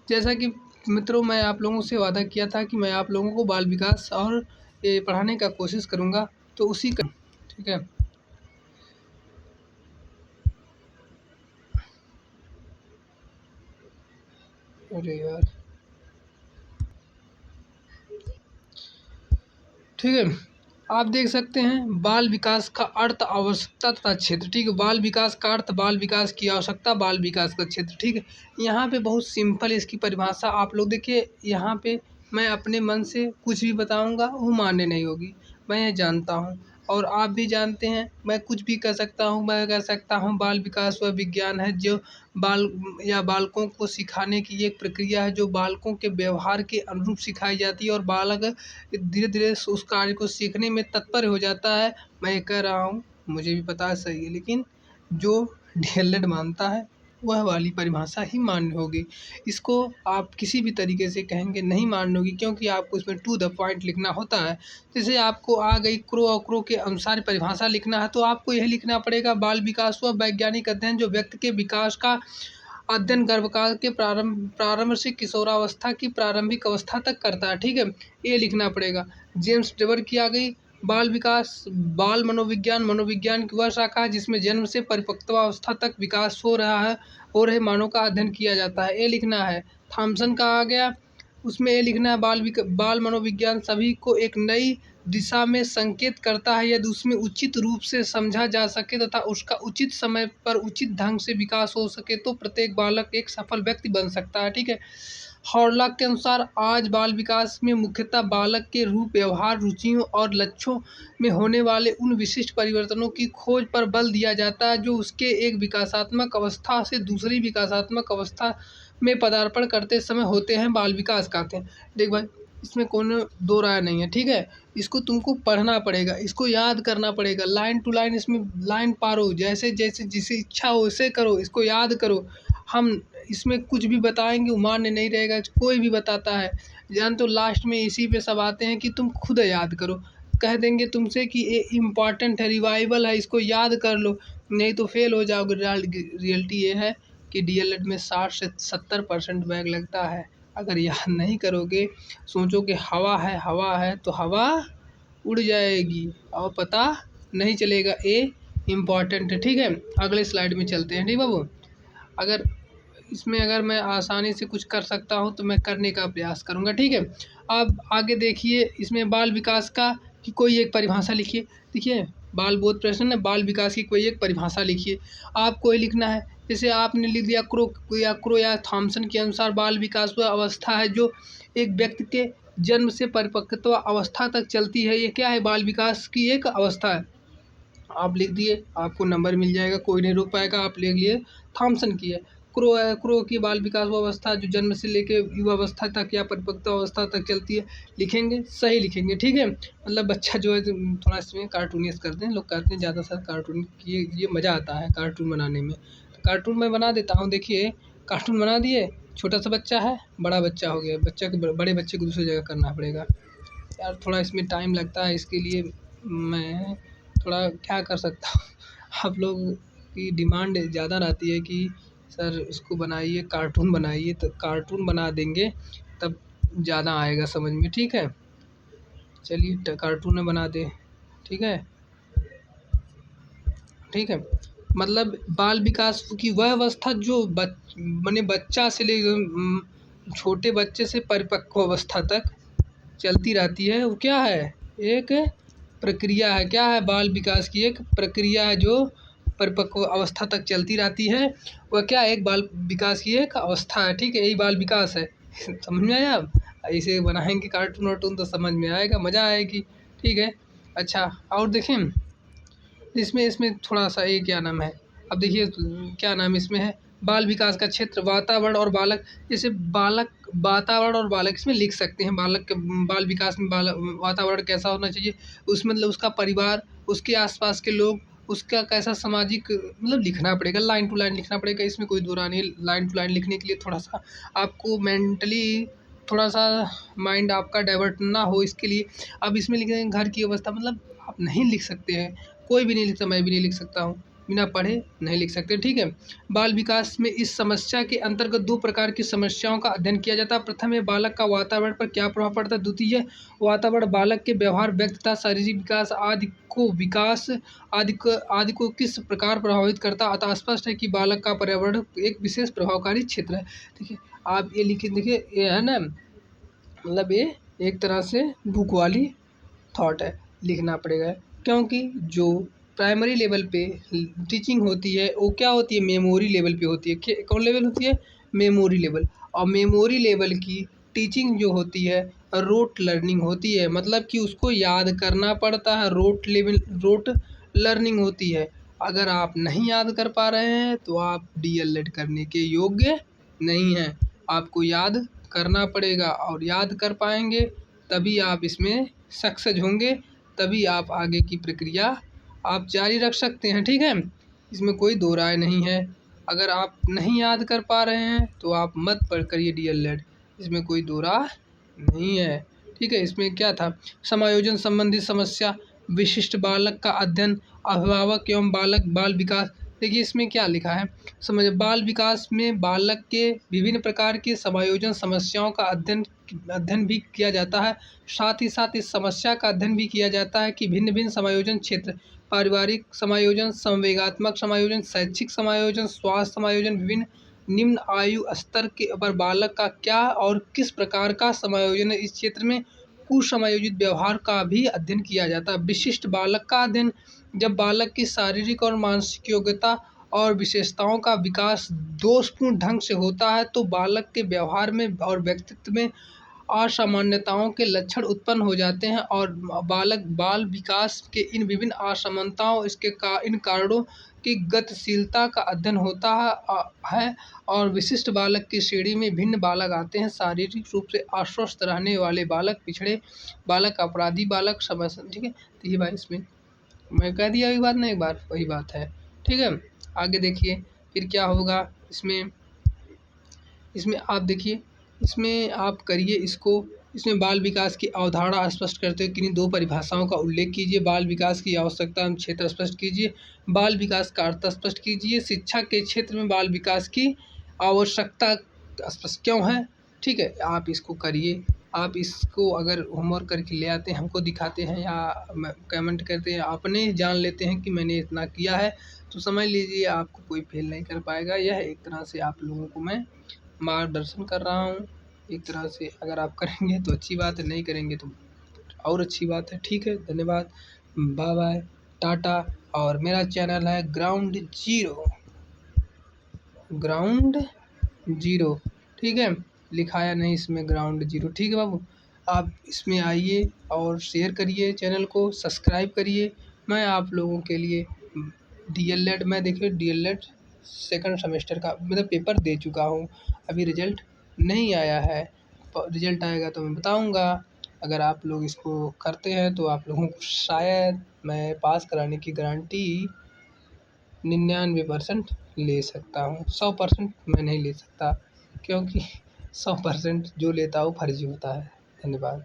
जैसा कि मित्रों मैं आप लोगों से वादा किया था कि मैं आप लोगों को बाल विकास और ये पढ़ाने का कोशिश करूँगा, तो उसी का ठीक है। अरे यार, ठीक है। आप देख सकते हैं बाल विकास का अर्थ, आवश्यकता तथा क्षेत्र, ठीक है। बाल विकास का अर्थ, बाल विकास की आवश्यकता, बाल विकास का क्षेत्र, ठीक है। यहाँ पे बहुत सिंपल इसकी परिभाषा आप लोग देखिए। यहाँ पे मैं अपने मन से कुछ भी बताऊँगा वो मान्य नहीं होगी, मैं ये जानता हूँ। और आप भी जानते हैं मैं कुछ भी कर सकता हूँ। मैं कह सकता हूँ बाल विकास वह विज्ञान है जो बाल या बालकों को सिखाने की एक प्रक्रिया है जो बालकों के व्यवहार के अनुरूप सिखाई जाती है और बालक धीरे धीरे उस कार्य को सीखने में तत्पर हो जाता है। मैं ये कह रहा हूँ, मुझे भी पता है सही है, लेकिन जो डीएलएड मानता है वह वाली परिभाषा ही मान्य होगी। इसको आप किसी भी तरीके से कहेंगे नहीं मान्य होगी, क्योंकि आपको इसमें टू द पॉइंट लिखना होता है। जैसे आपको आ गई क्रो और क्रो के अनुसार परिभाषा लिखना है, तो आपको यह लिखना पड़ेगा बाल विकास वह वैज्ञानिक अध्ययन जो व्यक्ति के विकास का अध्ययन गर्भकाल के प्रारंभ से किशोरावस्था की प्रारंभिक अवस्था तक करता है, ठीक है। ये लिखना पड़ेगा। जेम्स टेबर की आ गई बाल विकास, बाल मनोविज्ञान, मनोविज्ञान की वह शाखा है जिसमें जन्म से परिपक्वावस्था तक विकास हो रहे मानव का अध्ययन किया जाता है, ये लिखना है। थॉमसन का आ गया, उसमें ये लिखना है बाल मनोविज्ञान सभी को एक नई दिशा में संकेत करता है यदि उसमें उचित रूप से समझा जा सके तथा उसका उचित समय पर उचित ढंग से विकास हो सके तो प्रत्येक बालक एक सफल व्यक्ति बन सकता है, ठीक है। हॉर्लॉक के अनुसार आज बाल विकास में मुख्यतः बालक के रूप, व्यवहार, रुचियों और लक्ष्यों में होने वाले उन विशिष्ट परिवर्तनों की खोज पर बल दिया जाता है जो उसके एक विकासात्मक अवस्था से दूसरी विकासात्मक अवस्था में पदार्पण करते समय होते हैं, बाल विकास कहते हैं। देख भाई, इसमें कोनो दो राय नहीं है, ठीक है। इसको तुमको पढ़ना पड़ेगा, इसको याद करना पड़ेगा, लाइन टू लाइन इसमें लाइन पारो, जैसे जैसे जिसे इच्छा हो वैसे करो, इसको याद करो। हम इसमें कुछ भी बताएंगे वो मान्य नहीं रहेगा, कोई भी बताता है जान, तो लास्ट में इसी पे सब आते हैं कि तुम खुद याद करो। कह देंगे तुमसे कि ये इम्पॉर्टेंट है, रिवाइवल है, इसको याद कर लो, नहीं तो फेल हो जाओगे। रियलिटी ये है कि डीएलएड में 60 से 70% बैग लगता है। अगर याद नहीं करोगे, सोचो कि हवा है तो हवा उड़ जाएगी और पता नहीं चलेगा। ये इम्पॉर्टेंट है, ठीक है। अगले स्लाइड में चलते हैं, ठीक बाबू। अगर इसमें अगर मैं आसानी से कुछ कर सकता हूँ तो मैं करने का प्रयास करूँगा, ठीक है। अब आगे देखिए, इसमें बाल विकास का की कोई एक परिभाषा लिखिए। देखिए बाल बोध प्रश्न है, बाल विकास की कोई एक परिभाषा लिखिए। आपको ये लिखना है, जैसे आपने लिख दिया क्रो या थॉमसन के अनुसार बाल विकास वह अवस्था है जो एक व्यक्ति के जन्म से परिपक्वता अवस्था तक चलती है। ये क्या है? बाल विकास की एक अवस्था है। आप लिख दिए, आपको नंबर मिल जाएगा, कोई नहीं रोक पाएगा। आप लिख लिए थॉमसन की है। क्रो है, क्रो की बाल विकास वो अवस्था जो जन्म से लेके युवावस्था तक या परिपक्वता अवस्था तक चलती है। लिखेंगे, सही लिखेंगे, ठीक है। मतलब बच्चा जो है थोड़ा इसमें कार्टूनियस करते हैं लोग, कहते हैं ज़्यादा सर कार्टून की ये मज़ा आता है कार्टून बनाने में। तो कार्टून मैं बना देता हूँ। देखिए कार्टून बना दिए, छोटा सा बच्चा है, बड़ा बच्चा हो गया, बच्चा के बड़े बच्चे को दूसरी जगह करना पड़ेगा यार, थोड़ा इसमें टाइम लगता है। इसके लिए मैं थोड़ा क्या कर सकता हूँ आप लोग की डिमांड ज़्यादा रहती है कि सर इसको बनाइए, कार्टून बनाइए, तो कार्टून बना देंगे तब ज़्यादा आएगा समझ में, ठीक है। चलिए कार्टून में बना दे, ठीक है, ठीक है। मतलब बाल विकास की वह अवस्था जो माने बच्चा से ले छोटे बच्चे से परिपक्व अवस्था तक चलती रहती है, वो क्या है? एक प्रक्रिया है। क्या है? बाल विकास की एक प्रक्रिया है जो परिपक्व अवस्था तक चलती रहती है। वह क्या है? एक बाल विकास की एक अवस्था है, ठीक है, यही बाल विकास है समझ में आया? अब ऐसे बनाएंगे कार्टून वार्टून तो समझ में आएगा, मज़ा आएगी, ठीक है। अच्छा और देखें इसमें इसमें थोड़ा सा ये क्या नाम है, अब देखिए क्या नाम इसमें है, बाल विकास का क्षेत्र, वातावरण और बालक। जैसे बालक, वातावरण और बालक इसमें लिख सकते हैं। बालक के बाल विकास में वातावरण कैसा होना चाहिए, उसमें मतलब उसका परिवार, उसके आसपास के लोग, उसका कैसा सामाजिक, मतलब लिखना पड़ेगा, लाइन टू लाइन लिखना पड़ेगा। इसमें कोई दो राय नहीं है। लाइन टू लाइन लिखने के लिए थोड़ा सा आपको मेंटली थोड़ा सा माइंड आपका डाइवर्ट ना हो, इसके लिए अब इसमें लिखेंगे घर की अवस्था। मतलब आप नहीं लिख सकते हैं, कोई भी नहीं लिखता, मैं भी नहीं लिख सकता हूँ, बिना पढ़े नहीं लिख सकते, ठीक है। बाल विकास में इस समस्या के अंतर्गत दो प्रकार की समस्याओं का अध्ययन किया जाता है। प्रथम है बालक का वातावरण पर क्या प्रभाव पड़ता है। द्वितीय है वातावरण बालक के व्यवहार, व्यक्तित्व, शारीरिक विकास आदि को किस प्रकार प्रभावित करता है। अतः स्पष्ट है कि बालक का पर्यावरण एक विशेष प्रभावकारी क्षेत्र है। ठीक है, आप ये लिखे, देखिए ये है ना, मतलब ये एक तरह से बुक वाली थॉट है, लिखना पड़ेगा। क्योंकि जो प्राइमरी लेवल पे टीचिंग होती है वो क्या होती है, मेमोरी लेवल पे होती है। कौन लेवल होती है, मेमोरी लेवल। और मेमोरी लेवल की टीचिंग जो होती है रोट लर्निंग होती है, मतलब कि उसको याद करना पड़ता है, रोट लर्निंग होती है। अगर आप नहीं याद कर पा रहे हैं तो आप डीएलएड करने के योग्य नहीं हैं। आपको याद करना पड़ेगा और याद कर पाएंगे तभी आप इसमें सक्सेस होंगे, तभी आप आगे की प्रक्रिया आप जारी रख सकते हैं। ठीक है, इसमें कोई दो राय नहीं है। अगर आप नहीं याद कर पा रहे हैं तो आप मत पढ़ करिए डीएलएड, इसमें कोई दो राय नहीं है। ठीक है, इसमें क्या था, समायोजन संबंधी समस्या, विशिष्ट बालक का अध्ययन, अभिभावक एवं बाल विकास। देखिए इसमें क्या लिखा है, समझ, बाल विकास में बालक के विभिन्न प्रकार की समायोजन समस्याओं का अध्ययन भी किया जाता है। साथ ही साथ इस समस्या का अध्ययन भी किया जाता है कि भिन्न भिन्न समायोजन क्षेत्र, पारिवारिक समायोजन, संवेगात्मक समायोजन, शैक्षिक समायोजन, स्वास्थ्य समायोजन, विभिन्न निम्न आयु स्तर के पर बालक का क्या और किस प्रकार का समायोजन है। इस क्षेत्र में कुसमायोजित व्यवहार का भी अध्ययन किया जाता है। विशिष्ट बालक का अध्ययन, जब बालक की शारीरिक और मानसिक योग्यता और विशेषताओं का विकास दोषपूर्ण ढंग से होता है तो बालक के व्यवहार में और व्यक्तित्व में असामान्यताओं के लक्षण उत्पन्न हो जाते हैं और बाल विकास के इन विभिन्न असमानताओं इन कारणों की गतिशीलता का अध्ययन होता है। और विशिष्ट बालक की श्रेणी में भिन्न बालक आते हैं, शारीरिक रूप से अस्वस्थ रहने वाले बालक, पिछड़े बालक, अपराधी बालक, समस्या। ठीक है, तो ये बात इसमें मैं कह दिया, एक बात ना एक बार वही बात है। ठीक है, आगे देखिए फिर क्या होगा इसमें। इसमें आप देखिए, इसमें आप करिए इसको, इसमें बाल विकास की अवधारणा स्पष्ट करते हुए किन्हीं दो परिभाषाओं का उल्लेख कीजिए। बाल विकास की आवश्यकता एवं क्षेत्र स्पष्ट कीजिए। बाल विकास का अर्थ स्पष्ट कीजिए। शिक्षा के क्षेत्र में बाल विकास की आवश्यकता स्पष्ट क्यों है। ठीक है, आप इसको करिए। आप इसको अगर होमवर्क करके ले आते हैं, हमको दिखाते हैं या कमेंट करते हैं, अपने जान लेते हैं कि मैंने इतना किया है, तो समझ लीजिए आपको कोई फेल नहीं कर पाएगा। यह एक तरह से आप लोगों को मैं मार्गदर्शन कर रहा हूँ। एक तरह से अगर आप करेंगे तो अच्छी बात है, नहीं करेंगे तो और अच्छी बात है। ठीक है, धन्यवाद, बाय बाय, टाटा। और मेरा चैनल है ग्राउंड जीरो। ठीक है, लिखाया नहीं इसमें ग्राउंड जीरो। ठीक है बाबू, आप इसमें आइए और शेयर करिए, चैनल को सब्सक्राइब करिए। मैं आप लोगों के लिए डीएलएड, मैं देखिए डीएलएड सेकंड सेमेस्टर का मतलब पेपर दे चुका हूँ, अभी रिजल्ट नहीं आया है। रिजल्ट आएगा तो मैं बताऊँगा। अगर आप लोग इसको करते हैं तो आप लोगों को शायद मैं पास कराने की गारंटी 99% ले सकता हूँ। 100% मैं नहीं ले सकता, क्योंकि 100% जो लेता हूँ फर्जी होता है। धन्यवाद।